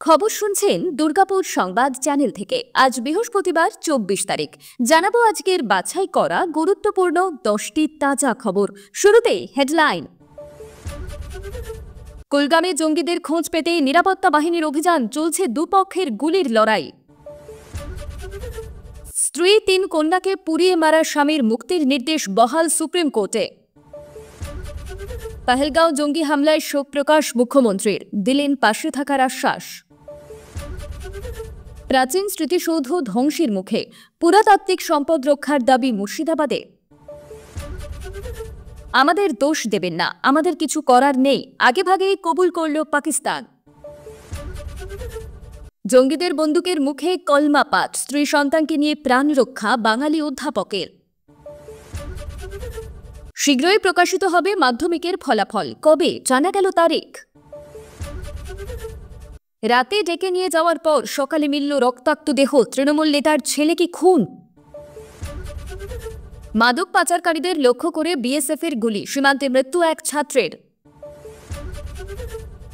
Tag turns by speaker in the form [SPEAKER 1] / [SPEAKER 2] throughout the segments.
[SPEAKER 1] খবর শুনছেন দুর্গাপুর সংবাদ চ্যানেল থেকে। আজ বৃহস্পতিবার 24 তারিখ। জানাবো আজকের বাছাই করা গুরুত্বপূর্ণ 10টি তাজা খবর। শুরুতেই হেডলাইন। কুলগামে জঙ্গিদের খোঁজ পেতে নিরাপত্তা বাহিনীর অভিযান, চলছে দুপক্ষের গুলির লড়াই। স্ত্রী 3 কন্যাকে পুড়িয়ে মারা স্বামীর মুক্তির নির্দেশ বহাল সুপ্রিম কোর্টে। পহেলগাঁও জঙ্গি হামলায় শোক প্রকাশ মুখ্যমন্ত্রীর, দিলেন পাশে থাকার আশ্বাস। প্রাচীন স্মৃতিসৌধ ধ্বংসের মুখে, পুরাতাত্ত্বিক সম্পদ রক্ষার দাবি মুর্শিদাবাদে। আমাদের দোষ দেবেন না, আমাদের কিছু করার নেই, আগেভাগেই কবুল করল পাকিস্তান। জঙ্গিদের বন্দুকের মুখে কলমা পাঠ, স্ত্রী সন্তানকে নিয়ে প্রাণ রক্ষা বাঙালি অধ্যাপকের। শীঘ্রই প্রকাশিত হবে মাধ্যমিকের ফলাফল, কবে জানা গেল তারিখ। রাতে ডেকে নিয়ে যাওয়ার পর সকালে মিলল রক্তাক্ত দেহ, তৃণমূল নেতার ছেলে কি খুন? মাদক পাচারকারীদের লক্ষ্য করে বিএসএফের গুলি, সীমান্তে মৃত্যু এক ছাত্রের।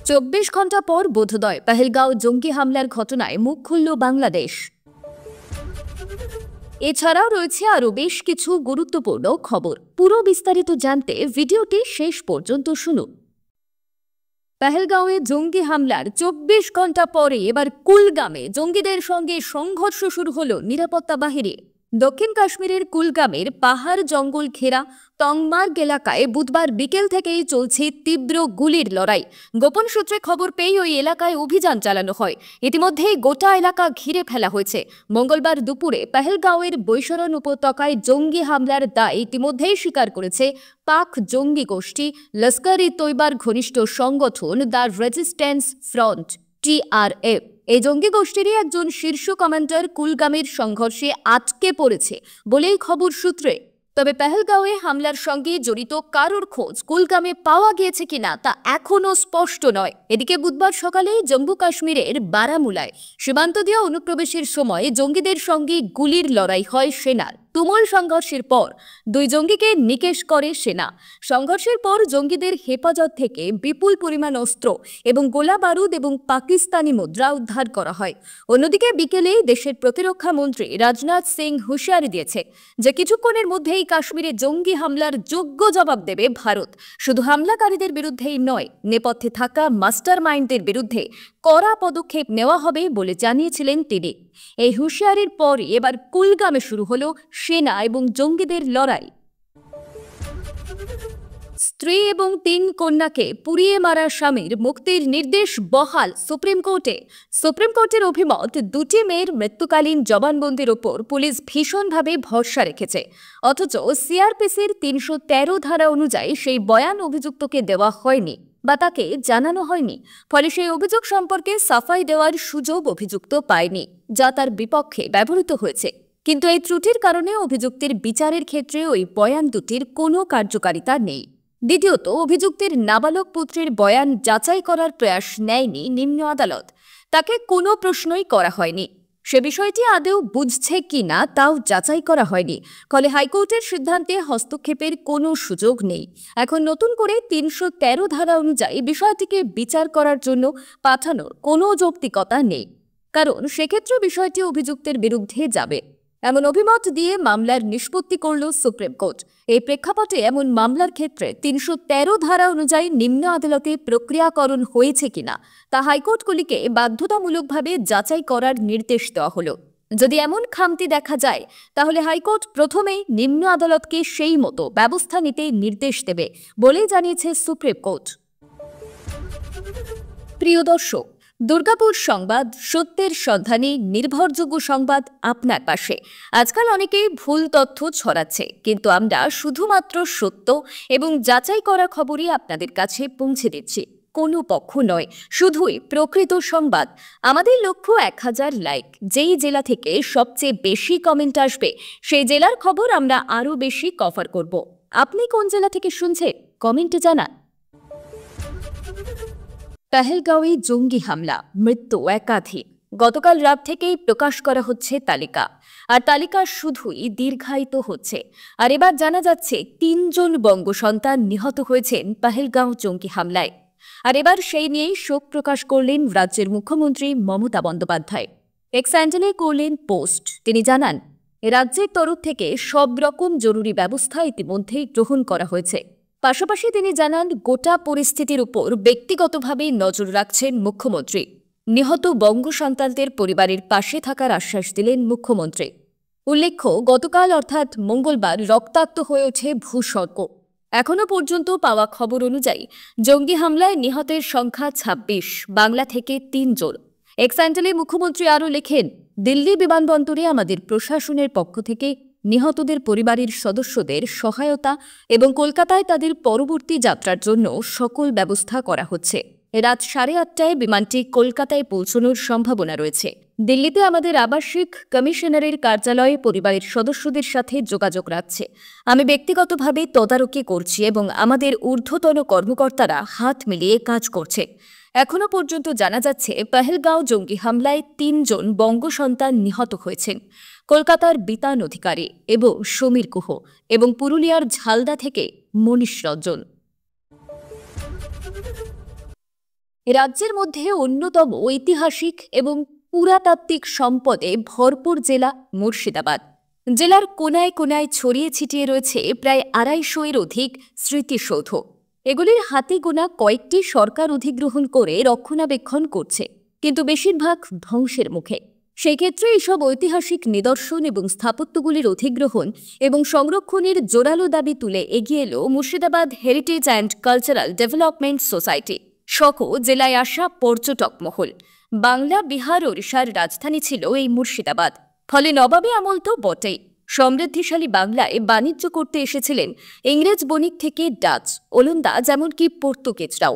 [SPEAKER 1] 24 ঘন্টা পর বোধোদয়, পহেলগাঁও জঙ্গি হামলার ঘটনায় মুখ খুলল বাংলাদেশ। এছাড়াও রয়েছে আরও বেশ কিছু গুরুত্বপূর্ণ খবর। পুরো বিস্তারিত জানতে ভিডিওটি শেষ পর্যন্ত শুনুন। পহেলগাঁওয়ে জঙ্গি হামলার 24 ঘন্টা পরে এবার কুলগামে জঙ্গিদের সঙ্গে সংঘর্ষ শুরু হল নিরাপত্তা বাহিনীর। দক্ষিণ কাশ্মীরের কুলগামের পাহাড় জঙ্গল ঘেরা তংমার্গ এলাকায় বুধবার বিকেল থেকেই চলছে তীব্র গুলির লড়াই। গোপন সূত্রে খবর পেয়ে ওই এলাকায় অভিযান চালানো হয়। ইতিমধ্যেই গোটা এলাকা ঘিরে ফেলা হয়েছে। মঙ্গলবার দুপুরে পহেলগাঁওয়ের বৈশরণ উপত্যকায় জঙ্গি হামলার দায় ইতিমধ্যেই স্বীকার করেছে পাক জঙ্গি গোষ্ঠী লস্কর-ই-তৈবার ঘনিষ্ঠ সংগঠন দ্য রেজিস্ট্যান্স ফ্রন্ট TRF। এই জঙ্গি গোষ্ঠীরই একজন শীর্ষ কমান্ডার কুলগামের সংঘর্ষে আটকে পড়েছে বলেই খবর সূত্রে। তবে পহেলগাঁওয়ে হামলার সঙ্গে জড়িত কারোর খোঁজ কুলগামে পাওয়া গিয়েছে কিনা তা এখনও স্পষ্ট নয়। এদিকে বুধবার সকালে জম্মু কাশ্মীরের বারামুলায় সীমান্ত দিয়ে অনুপ্রবেশের সময় জঙ্গিদের সঙ্গে গুলির লড়াই হয় সেনার। তুমুল সংঘর্ষের পর 2 জঙ্গিকে নিকেশ করে সেনা। সংঘর্ষের পর জঙ্গিদের হেফাজত থেকে বিপুল পরিমাণ অস্ত্র এবং গোলা বারুদ এবং পাকিস্তানি মুদ্রা উদ্ধার করা হয়। অন্যদিকে বিকেলে দেশের প্রতিরক্ষা মন্ত্রী রাজনাথ সিং হুঁশিয়ারি দিয়েছে যে কিছুক্ষণের মধ্যেই কাশ্মীরে জঙ্গি হামলার যোগ্য জবাব দেবে ভারত। শুধু হামলাকারীদের বিরুদ্ধেই নয়, নেপথ্যে থাকা মাস্টার মাইন্ডদের বিরুদ্ধে কড়া পদক্ষেপ নেওয়া হবে বলে জানিয়েছিলেন তিনি। এই হুঁশিয়ারির পরই এবার কুলগামে শুরু হলো সেনা এবং জঙ্গিদের লড়াই। স্ত্রী এবং 3 কন্যাকে পুড়িয়ে মারা স্বামীর মুক্তির নির্দেশ বহাল সুপ্রিম কোর্টে। সুপ্রিম কোর্টের অভিমত, 2টি মেয়ের মৃত্যুকালীন জবানবন্দির ওপর পুলিশ ভীষণভাবে ভরসা রেখেছে, অথচ সিআরপিসির 313 ধারা অনুযায়ী সেই বয়ান অভিযুক্তকে দেওয়া হয়নি বা তাকে জানানো হয়নি। ফলে সেই অভিযোগ সম্পর্কে সাফাই দেওয়ার সুযোগ অভিযুক্ত পায়নি, যা তার বিপক্ষে ব্যবহৃত হয়েছে। কিন্তু এই ত্রুটির কারণে অভিযুক্তের বিচারের ক্ষেত্রে ওই বয়ান দুটির কোনো কার্যকারিতা নেই। দ্বিতীয়ত, অভিযুক্তের নাবালক পুত্রের বয়ান যাচাই করার প্রয়াস নেয়নি নিম্ন আদালত। তাকে কোনো প্রশ্নই করা হয়নি। সে বিষয়টি আদৌ বুঝছে কিনা তাও যাচাই করা হয়নি। ফলে হাইকোর্টের সিদ্ধান্তে হস্তক্ষেপের কোনো সুযোগ নেই। এখন নতুন করে 313 ধারা অনুযায়ী বিষয়টিকে বিচার করার জন্য পাঠানোর কোনো যৌক্তিকতা নেই, কারণ সেক্ষেত্রে বিষয়টি অভিযুক্তের বিরুদ্ধে যাবে। এমন অভিমত দিয়ে মামলার নিষ্পত্তি করল সুপ্রিম কোর্ট। এই প্রেক্ষাপটে এমন মামলার ক্ষেত্রে 313 ধারা অনুযায়ী নিম্ন আদালতে প্রক্রিয়াকরণ হয়েছে কিনা তা হাইকোর্টগুলিকে বাধ্যতামূলকভাবে যাচাই করার নির্দেশ দেওয়া হলো। যদি এমন খামতি দেখা যায়, তাহলে হাইকোর্ট প্রথমেই নিম্ন আদালতকে সেই মতো ব্যবস্থা নিতে নির্দেশ দেবে বলেই জানিয়েছে সুপ্রিম কোর্ট। প্রিয় দর্শক, দুর্গাপুর সংবাদ, সত্যের সন্ধানে নির্ভরযোগ্য সংবাদ আপনার পাশে। আজকাল অনেকেই ভুল তথ্য ছড়াচ্ছে, কিন্তু আমরা শুধুমাত্র সত্য এবং যাচাই করা খবরই আপনাদের কাছে পৌঁছে দিচ্ছি। কোনো পক্ষ নয়, শুধুই প্রকৃত সংবাদ। আমাদের লক্ষ্য 1000 লাইক। যেই জেলা থেকে সবচেয়ে বেশি কমেন্ট আসবে, সেই জেলার খবর আমরা আরও বেশি কভার করব। আপনি কোন জেলা থেকে শুনছেন কমেন্টে জানান। পহেলগাঁওয়ে জঙ্গি হামলা, মৃত্যু একাধিক। গতকাল রাত থেকেই প্রকাশ করা হচ্ছে তালিকা, আর তালিকা শুধুই দীর্ঘায়িত হচ্ছে। আর এবার জানা যাচ্ছে 3 জন বঙ্গ সন্তান নিহত হয়েছেন পহেলগাঁও জঙ্গি হামলায়। আর এবার সেই নিয়েই শোক প্রকাশ করলেন রাজ্যের মুখ্যমন্ত্রী মমতা বন্দ্যোপাধ্যায়। এক্স হ্যান্ডেলে করলেন পোস্ট। তিনি জানান, রাজ্যের তরফ থেকে সব রকম জরুরি ব্যবস্থা ইতিমধ্যেই গ্রহণ করা হয়েছে। পাশাপাশি তিনি জানান, গোটা পরিস্থিতির উপর ব্যক্তিগতভাবে নজর রাখছেন মুখ্যমন্ত্রী। নিহত বঙ্গ সন্তানদের পরিবারের পাশে থাকার আশ্বাস দিলেন মুখ্যমন্ত্রী। উল্লেখ্য, গতকাল অর্থাৎ মঙ্গলবার রক্তাক্ত হয়ে ওঠে ভূস্বর্গ। এখনও পর্যন্ত পাওয়া খবর অনুযায়ী জঙ্গি হামলায় নিহতের সংখ্যা ২৬, বাংলা থেকে ৩ জন। এক্স হ্যান্ডেলে মুখ্যমন্ত্রী আরও লেখেন, দিল্লি বিমানবন্দরে আমাদের প্রশাসনের পক্ষ থেকে নিহতদের পরিবারের সদস্যদের সহায়তা এবং কলকাতায় তাদের পরবর্তী যাত্রার জন্য সকল ব্যবস্থা করা হচ্ছে। রাত 8:30টায় বিমানটি কলকাতায় পৌঁছানোর সম্ভাবনা রয়েছে। দিল্লিতে আমাদের আবাসিক কমিশনারের কার্যালয়ে পরিবারের সদস্যদের সাথে যোগাযোগ রাখছে। আমি ব্যক্তিগতভাবে তদারকি করছি এবং আমাদের ঊর্ধ্বতন কর্মকর্তারা হাত মিলিয়ে কাজ করছে। এখনও পর্যন্ত জানা যাচ্ছে, পহেলগাঁও জঙ্গি হামলায় ৩ জন বঙ্গ সন্তান নিহত হয়েছেন। কলকাতার বিতান অধিকারী এবং সমীর গুহ এবং পুরুলিয়ার ঝালদা থেকে মনীষ রঞ্জন। রাজ্যের মধ্যে অন্যতম ঐতিহাসিক এবং পুরাতাত্ত্বিক সম্পদে ভরপুর জেলা মুর্শিদাবাদ। জেলার কোনায় কোনায় ছড়িয়ে ছিটিয়ে রয়েছে প্রায় ২৫০-এর অধিক স্মৃতিসৌধ। এগুলির হাতে গোনা কয়েকটি সরকার অধিগ্রহণ করে রক্ষণাবেক্ষণ করছে, কিন্তু বেশিরভাগ ধ্বংসের মুখে। সেই ক্ষেত্রে এইসব ঐতিহাসিক নিদর্শন এবং স্থাপত্যগুলির অধিগ্রহণ এবং সংরক্ষণের জোরালো দাবি তুলে এগিয়ে এলো Murshidabad heritage and cultural development society সহ জেলায় আসা পর্যটক মহল। বাংলা, বিহার, ওড়িশার রাজধানী ছিল এই মুর্শিদাবাদ, ফলে নবাবী আমল তো বটেই। সমৃদ্ধিশালী বাংলায় বাণিজ্য করতে এসেছিলেন ইংরেজ বণিক থেকে ডাচ, ওলন্দাজ, এমনকি পর্তুগিজরাও।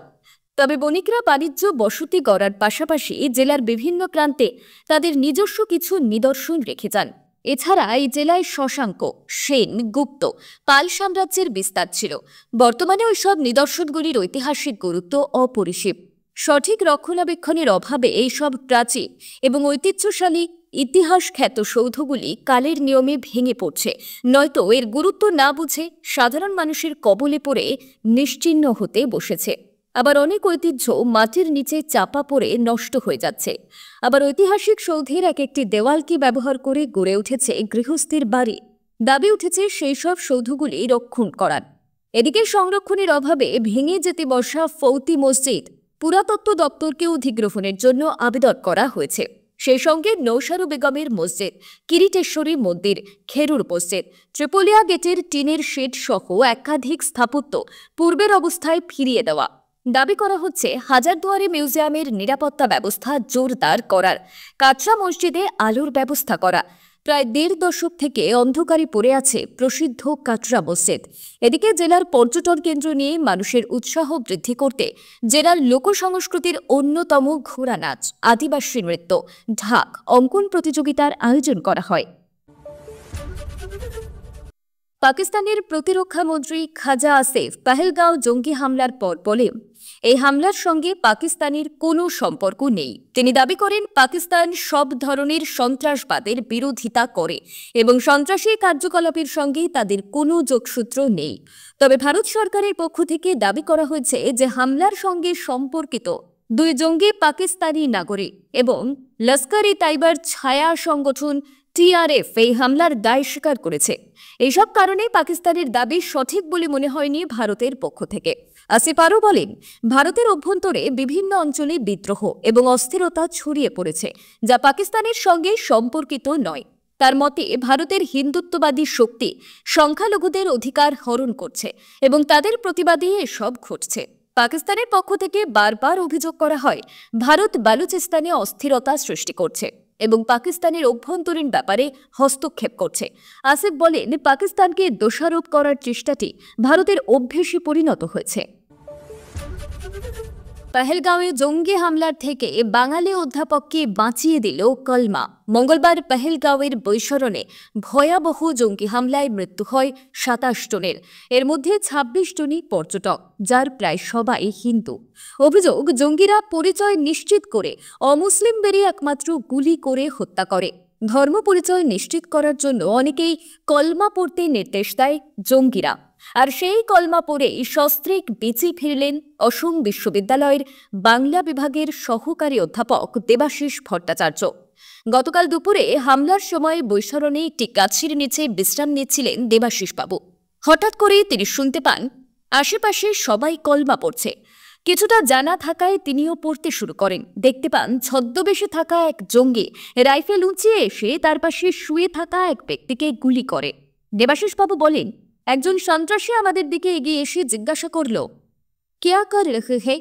[SPEAKER 1] তবে বণিকরা বাণিজ্য বসতি গড়ার পাশাপাশি জেলার বিভিন্ন প্রান্তে তাদের নিজস্ব কিছু নিদর্শন রেখে যান। এছাড়া এই জেলায় শশাঙ্ক, সেন, গুপ্ত, পাল সাম্রাজ্যের বিস্তার ছিল। বর্তমানে ওইসব নিদর্শনগুলির ঐতিহাসিক গুরুত্ব অপরিসীম। সঠিক রক্ষণাবেক্ষণের অভাবে এইসব প্রাচীন এবং ঐতিহ্যশালী ইতিহাস খ্যাত সৌধগুলি কালের নিয়মে ভেঙে পড়ছে, নয়তো এর গুরুত্ব না বুঝে সাধারণ মানুষের কবলে পড়ে নিশ্চিহ্ন হতে বসেছে। আবার অনেক ঐতিহ্য মাটির নিচে চাপা পড়ে নষ্ট হয়ে যাচ্ছে। আবার ঐতিহাসিক সৌধের এক একটি দেওয়ালকে ব্যবহার করে গড়ে উঠেছে গৃহস্থীর বাড়ি। দাবি উঠেছে সেই সব সৌধগুলি রক্ষণ করার। এদিকে সংরক্ষণের অভাবে ভেঙে যেতে বসা ফৌতি মসজিদ পুরাতত্ত্ব দপ্তরকে অধিগ্রহণের জন্য আবেদন করা হয়েছে। সেই সঙ্গে নৌসারু বেগমের মসজিদ, কিরিটেশ্বরী মন্দির, খেরুর মসজিদ, ত্রিপলিয়া গেটের টিনের শেড সহ একাধিক স্থাপত্য পূর্বের অবস্থায় ফিরিয়ে দেওয়া। দাবি করা হচ্ছে হাজারদুয়ারি মিউজিয়ামের নিরাপত্তা ব্যবস্থা জোরদার করার, কাটরা মসজিদে আলোর ব্যবস্থা করা। প্রায় ১.৫ দশক থেকে অন্ধকারে পড়ে আছে প্রসিদ্ধ কাটরা মসজিদ। এদিকে জেলার পর্যটন কেন্দ্র নিয়ে মানুষের উৎসাহ বৃদ্ধি করতে জেলার লোকসংস্কৃতির অন্যতম ঘোড়া নাচ, আদিবাসী নৃত্য, ঢাক, অঙ্কন প্রতিযোগিতার আয়োজন করা হয়। পাকিস্তানের প্রতিরক্ষা মন্ত্রী খাজা আসিফ পহেলগাঁও জঙ্গি হামলার পর বলেন, এই হামলার সঙ্গে পাকিস্তানের কোনো সম্পর্ক নেই। তিনি দাবি করেন, পাকিস্তান সব ধরনের সন্ত্রাসবাদের বিরোধিতা করে এবং সন্ত্রাসী কার্যকলাপের সঙ্গে তাদের কোনো যোগসূত্র নেই। তবে ভারত সরকারের পক্ষ থেকে দাবি করা হয়েছে যে হামলার সঙ্গে সম্পর্কিত 2 জঙ্গি পাকিস্তানি নাগরিক এবং লস্কর-ই-তাইবার ছায়া সংগঠন টিআরএফ এই হামলার দায় স্বীকার করেছে। এইসব কারণে পাকিস্তানের দাবি সঠিক বলে মনে হয়নি ভারতের পক্ষ থেকে। আসিফ আরও বলেন, ভারতের অভ্যন্তরে বিভিন্ন অঞ্চলে বিদ্রোহ এবং অস্থিরতা ছড়িয়ে পড়েছে, যা পাকিস্তানের সঙ্গে সম্পর্কিত নয়। তার মতে, ভারতের হিন্দুত্ববাদী শক্তি সংখ্যালঘুদের অধিকার হরণ করছে এবং তাদের প্রতিবাদে এসব ঘটছে। পাকিস্তানের পক্ষ থেকে বারবার অভিযোগ করা হয়, ভারত বালুচিস্তানে অস্থিরতা সৃষ্টি করছে এবং পাকিস্তানের অভ্যন্তরীণ ব্যাপারে হস্তক্ষেপ করছে। আসিফ বলেন, পাকিস্তানকে দোষারোপ করার চেষ্টাটি ভারতের অভ্যেসে পরিণত হয়েছে। পহেলগাঁওয়ে জঙ্গি হামলার থেকে বাঙালি অধ্যাপককে বাঁচিয়ে দিল কলমা। মঙ্গলবার পহেলগাঁওয়ের বৈশরণে ভয়াবহ জঙ্গি হামলায় মৃত্যু হয় 27 জনের। এর মধ্যে 26 জনই পর্যটক, যার প্রায় সবাই হিন্দু। অভিযোগ, জঙ্গিরা পরিচয় নিশ্চিত করে অমুসলিমদেরই একমাত্র গুলি করে হত্যা করে। ধর্ম পরিচয় নিশ্চিত করার জন্য অনেকেই কলমা পড়তে নির্দেশ দেয় জঙ্গিরা। আর সেই কলমা পড়েই সস্ত্রীক বেঁচে ফিরলেন অসম বিশ্ববিদ্যালয়ের বাংলা বিভাগের সহকারী অধ্যাপক দেবাশিস ভট্টাচার্য। গতকাল দুপুরে হামলার সময় বৈশরণে একটি গাছের নিচে বিশ্রাম নিচ্ছিলেন দেবাশিস বাবু। হঠাৎ করে তিনি শুনতে পান আশেপাশে সবাই কলমা পড়ছে। কিছুটা জানা থাকায় তিনিও পড়তে শুরু করেন। দেখতে পান ছদ্মবেশে থাকা এক জঙ্গি রাইফেল উঁচিয়ে এসে তার পাশে শুয়ে থাকা এক ব্যক্তিকে গুলি করে। দেবাশিস বাবু বলেন, একজন সন্ত্রাসী আমাদের দিকে এগিয়ে এসে জিজ্ঞাসা করল, কেয়া কর রহে হে?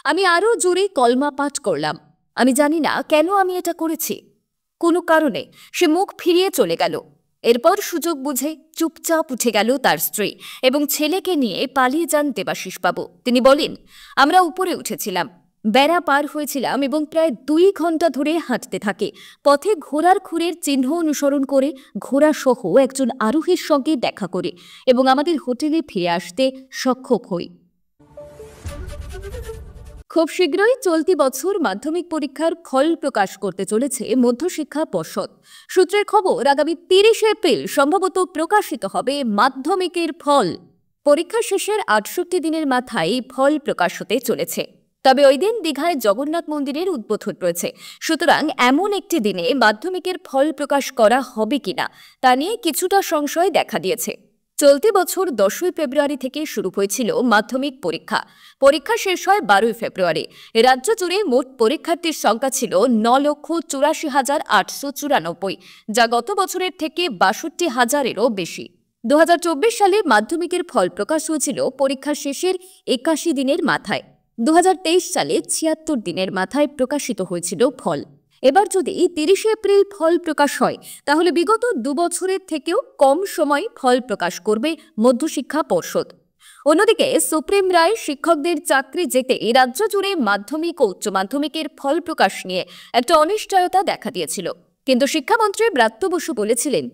[SPEAKER 1] আমি আরও জোরে কলমা পাঠ করলাম। আমি জানি না কেন আমি এটা করেছি, কোনো কারণে। সে মুখ ফিরিয়ে চলে গেল। এরপর সুযোগ বুঝে চুপচাপ উঠে গেল তার স্ত্রী এবং ছেলেকে নিয়ে পালিয়ে যান দেবাশিস বাবু। তিনি বলেন, আমরা উপরে উঠেছিলাম, বেড়া পার হয়েছিলাম এবং প্রায় 2 ঘন্টা ধরে হাঁটতে থাকে। পথে ঘোড়ার খুরের চিহ্ন অনুসরণ করে ঘোড়া সহ একজন আরোহীর সঙ্গে দেখা করে এবং আমাদের হোটেলে ফিরে আসতে সক্ষম হই। খুব শীঘ্রই চলতি বছর মাধ্যমিক পরীক্ষার ফল প্রকাশ করতে চলেছে মধ্যশিক্ষা পর্ষদ। সূত্রের খবর, আগামী 30 এপ্রিল সম্ভবত প্রকাশিত হবে মাধ্যমিকের ফল। পরীক্ষা শেষের 68 দিনের মাথায় ফল প্রকাশ হতে চলেছে। তবে ওই দিন দীঘায় জগন্নাথ মন্দিরের উদ্বোধন রয়েছে। সুতরাং এমন একটি দিনে মাধ্যমিকের ফল প্রকাশ করা হবে কিনা তা নিয়ে কিছুটা সংশয় দেখা দিয়েছে। চলতি বছর 10 ফেব্রুয়ারি থেকে শুরু হয়েছিল মাধ্যমিক পরীক্ষা। পরীক্ষা শেষ হয় 12 ফেব্রুয়ারি। রাজ্য জুড়ে মোট পরীক্ষার্থীর সংখ্যা ছিল 9,84,894, যা গত বছরের থেকে 62,000-এরও বেশি। 2024 সালে মাধ্যমিকের ফল প্রকাশ হয়েছিল পরীক্ষা শেষের 81 দিনের মাথায়। 2023 সালে 76 দিনের মাথায় প্রকাশিত হয়েছিল ফল। এবার যদি 30 এপ্রিল ফল প্রকাশ হয়, তাহলে বিগত 2 বছরের থেকেও কম সময় ফল প্রকাশ করবে মধ্যশিক্ষা পর্ষদ। অন্যদিকে সুপ্রিম রায় শিক্ষকদের চাকরি যেতে রাজ্য জুড়ে মাধ্যমিক ও উচ্চ মাধ্যমিকের ফল প্রকাশ নিয়ে একটা অনিশ্চয়তা দেখা দিয়েছিল। কিন্তু শিক্ষামন্ত্রী ব্রাত্য বসু বলেছিলেন,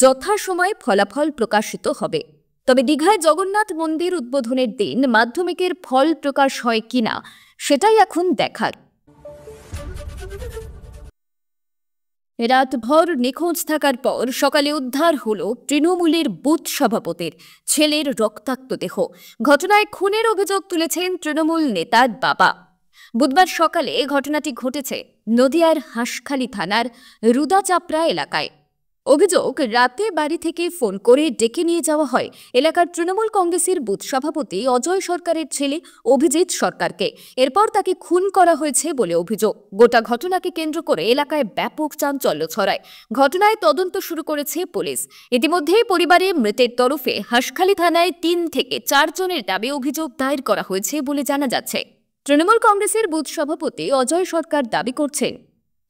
[SPEAKER 1] যথাসময়ে ফলাফল প্রকাশিত হবে। তবে দীঘায় জগন্নাথ মন্দির উদ্বোধনের দিন মাধ্যমিকের ফল প্রকাশ হয় কিনা সেটাই এখন দেখার। রাতভর নিখোঁজ থাকার পর সকালে উদ্ধার হলো তৃণমূলের বুথ সভাপতির ছেলের রক্তাক্ত দেহ। ঘটনায় খুনের অভিযোগ তুলেছেন তৃণমূল নেতার বাবা। বুধবার সকালে ঘটনাটি ঘটেছে নদিয়ার হাঁসখালি থানার রুদাচাপড়া এলাকায়। অভিযোগ, রাতে বাড়ি থেকে ফোন করে ডেকে নিয়ে যাওয়া হয় এলাকার তৃণমূল কংগ্রেসের বুথ সভাপতি অজয় সরকারের ছেলে অভিজিৎ সরকারকে। এরপর তাকে খুন করা হয়েছে বলে অভিযোগ। গোটা ঘটনাকে কেন্দ্র করে এলাকায় ব্যাপক চাঞ্চল্য ছড়ায়। ঘটনায় তদন্ত শুরু করেছে পুলিশ। ইতিমধ্যেই পরিবারে মৃতের তরফে হাঁসখালি থানায় 3 থেকে 4 জনের নামে অভিযোগ দায়ের করা হয়েছে বলে জানা যাচ্ছে। তৃণমূল কংগ্রেসের বুথ সভাপতি অজয় সরকার দাবি করছেন,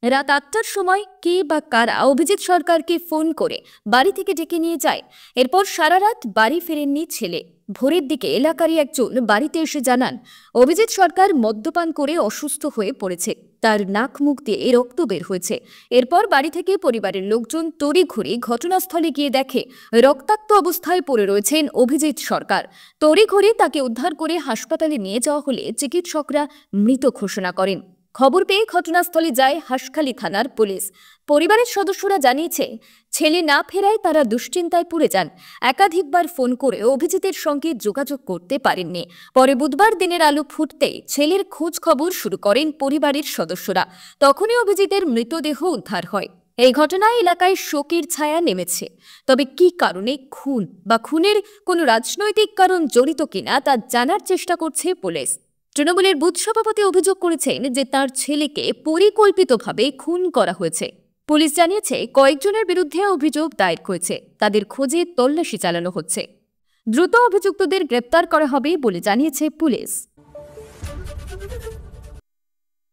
[SPEAKER 1] রাত 8টার সময় কে বা কারা অভিজিৎ সরকারকে ফোন করে বাড়ি থেকে ডেকে নিয়ে যায়। এরপর সারা রাত বাড়ি ফেরেননি ছেলে। ভোরের দিকে এলাকারই একজন বাড়িতে এসে জানান, অভিজিৎ সরকার মদ্যপান করে অসুস্থ হয়ে পড়েছে, তার নাক মুখ দিয়ে রক্ত বের হয়েছে। এরপর বাড়ি থেকে পরিবারের লোকজন তড়িঘড়ি ঘটনাস্থলে গিয়ে দেখে রক্তাক্ত অবস্থায় পড়ে রয়েছেন অভিজিৎ সরকার। তড়িঘড়ি তাকে উদ্ধার করে হাসপাতালে নিয়ে যাওয়া হলে চিকিৎসকরা মৃত ঘোষণা করেন। খবর পেয়ে ঘটনাস্থলে যায় হাঁসখালি থানার পুলিশ। পরিবারের সদস্যরা জানিয়েছে, ছেলে না ফেরায় তারা দুশ্চিন্তায় পড়ে যান। একাধিকবার ফোন করে অভিজিতের সঙ্গে যোগাযোগ করতে পারেননি। পরে বুধবার দিনের আলো ফুটতেই ছেলের খোঁজ খবর শুরু করেন পরিবারের সদস্যরা। তখনই অভিজিতের মৃতদেহ উদ্ধার হয়। এই ঘটনায় এলাকায় শোকের ছায়া নেমেছে। তবে কি কারণে খুন বা খুনের কোনো রাজনৈতিক কারণ জড়িত কিনা তা জানার চেষ্টা করছে পুলিশ। তৃণমূলের বুথ সভাপতি অভিযোগ করেছেন যে তার ছেলেকে পরিকল্পিতভাবে খুন করা হয়েছে। পুলিশ জানিয়েছে, কয়েকজনের বিরুদ্ধে অভিযোগ দায়ের হয়েছে। তাদের খোঁজে তল্লাশি চালানো হচ্ছে। দ্রুত অভিযুক্তদের গ্রেপ্তার করা হবে বলে জানিয়েছে পুলিশ।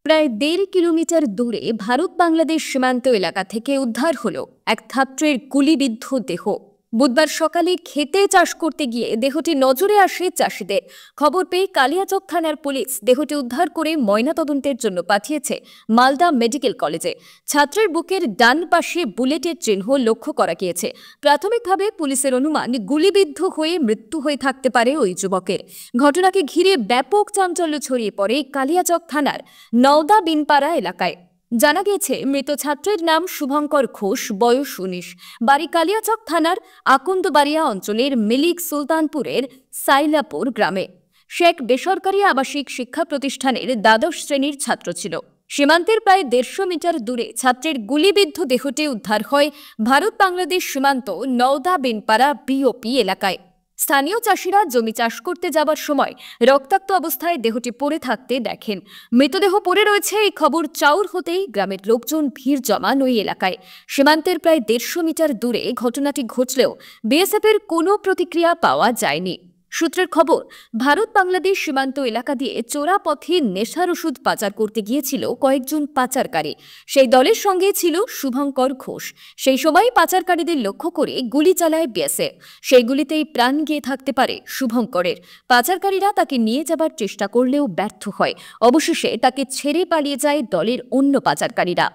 [SPEAKER 1] প্রায় 1.5 কিলোমিটার দূরে ভারত বাংলাদেশ সীমান্ত এলাকা থেকে উদ্ধার হলো এক ছাত্রের গুলিবিদ্ধ দেহ। বুধবার সকালে খেতে চাষ করতে গিয়ে দেহটি নজরে আসে চাষিদের। খবর পেয়ে কালিয়াচক থানার পুলিশ দেহটি উদ্ধার করে ময়নাতদন্তের জন্য পাঠিয়েছে মালদা মেডিকেল কলেজে। ছাত্রের বুকের ডান পাশে বুলেটের চিহ্ন লক্ষ্য করা গিয়েছে। প্রাথমিকভাবে পুলিশের অনুমান, গুলিবিদ্ধ হয়ে মৃত্যু হয়ে থাকতে পারে ওই যুবকের। ঘটনাকে ঘিরে ব্যাপক চাঞ্চল্য ছড়িয়ে পড়ে কালিয়াচক থানার নওদা বিনপাড়া এলাকায়। জানা গেছে মৃত ছাত্রের নাম শুভঙ্কর ঘোষ, বয়স 19, বাড়ি কালিয়াচক থানার আকন্দবাড়িয়া অঞ্চলের মিলিক সুলতানপুরের সাইলাপুর গ্রামে। সে এক বেসরকারি আবাসিক শিক্ষা প্রতিষ্ঠানের দ্বাদশ শ্রেণীর ছাত্র ছিল। সীমান্তের প্রায় 150 মিটার দূরে ছাত্রের গুলিবিদ্ধ দেহটি উদ্ধার হয় ভারত বাংলাদেশ সীমান্ত নওদা বেনপাড়া বিওপি এলাকায়। স্থানীয় চাষিরা জমি চাষ করতে যাবার সময় রক্তাক্ত অবস্থায় দেহটি পড়ে থাকতে দেখেন। মৃতদেহ পড়ে রয়েছে এই খবর চাউর হতেই গ্রামের লোকজন ভিড় জমান ওই এলাকায়। সীমান্তের প্রায় 150 মিটার দূরে ঘটনাটি ঘটলেও বিএসএফের কোনো প্রতিক্রিয়া পাওয়া যায়নি। সূত্রের খবর, ভারত বাংলাদেশ সীমান্ত এলাকা দিয়ে চোরা পথে নেশার ওষুধ পাচার করতে গিয়েছিল কয়েকজন পাচারকারী। সেই দলের সঙ্গে ছিল শুভঙ্কর ঘোষ। সেই সময় পাচারকারীদের লক্ষ্য করে গুলি চালায় বিএসএফ। সেই গুলিতেই প্রাণ গিয়ে থাকতে পারে শুভঙ্করের। পাচারকারীরা তাকে নিয়ে যাবার চেষ্টা করলেও ব্যর্থ হয়। অবশেষে তাকে ছেড়ে পালিয়ে যায় দলের অন্য পাচারকারীরা।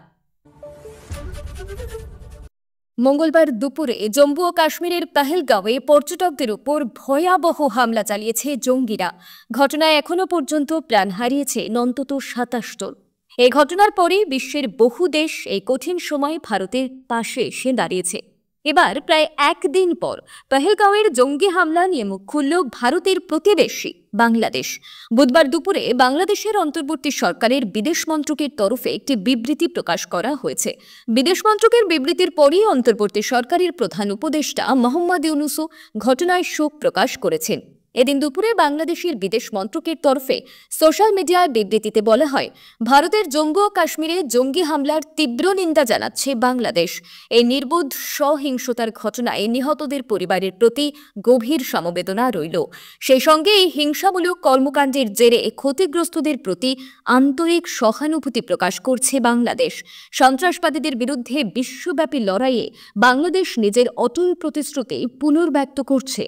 [SPEAKER 1] মঙ্গলবার দুপুরে জম্মু ও কাশ্মীরের পেহেলগাঁওয়ে পর্যটকদের উপর ভয়াবহ হামলা চালিয়েছে জঙ্গিরা। ঘটনায় এখনও পর্যন্ত প্রাণ হারিয়েছে অন্তত 27 জন। এই ঘটনার পরে বিশ্বের বহু দেশ এই কঠিন সময়ে ভারতের পাশে এসে দাঁড়িয়েছে। এবার প্রায় একদিন পর পেহেলগাঁওয়ের জঙ্গি হামলা নিয়ে মুখ খুলল ভারতের প্রতিবেশী বাংলাদেশ। বুধবার দুপুরে বাংলাদেশের অন্তর্বর্তী সরকারের বিদেশ মন্ত্রকের তরফে একটি বিবৃতি প্রকাশ করা হয়েছে। বিদেশ মন্ত্রকের বিবৃতির পরই অন্তর্বর্তী সরকারের প্রধান উপদেষ্টা মোহাম্মদ ইউনূসও ঘটনায় শোক প্রকাশ করেছেন। এদিন দুপুরে বাংলাদেশের বিদেশ মন্ত্রকের তরফে সোশ্যাল মিডিয়ায় বিবৃতিতে বলা হয়, ভারতের জম্মু ও কাশ্মীরে জঙ্গি হামলার তীব্র নিন্দা জানাচ্ছে বাংলাদেশ। এই নির্বোধ সহিংসতার ঘটনায় নিহতদের পরিবারের প্রতি গভীর সমবেদনা রইল। সেই সঙ্গে এই হিংসামূলক কর্মকাণ্ডের জেরে ক্ষতিগ্রস্তদের প্রতি আন্তরিক সহানুভূতি প্রকাশ করছে বাংলাদেশ। সন্ত্রাসবাদীদের বিরুদ্ধে বিশ্বব্যাপী লড়াইয়ে বাংলাদেশ নিজের অটল প্রতিশ্রুতি পুনর্ব্যক্ত করছে।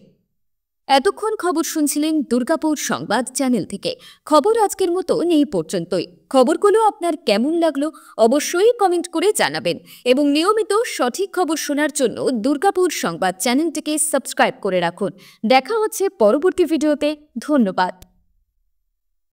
[SPEAKER 1] এতক্ষণ খবর শুনছিলেন দুর্গাপুর সংবাদ চ্যানেল থেকে। খবর আজকের মতো এই পর্যন্তই। খবরগুলো আপনার কেমন লাগলো অবশ্যই কমেন্ট করে জানাবেন এবং নিয়মিত সঠিক খবর শোনার জন্য দুর্গাপুর সংবাদ চ্যানেলটিকে সাবস্ক্রাইব করে রাখুন। দেখা হচ্ছে পরবর্তী ভিডিওতে। ধন্যবাদ।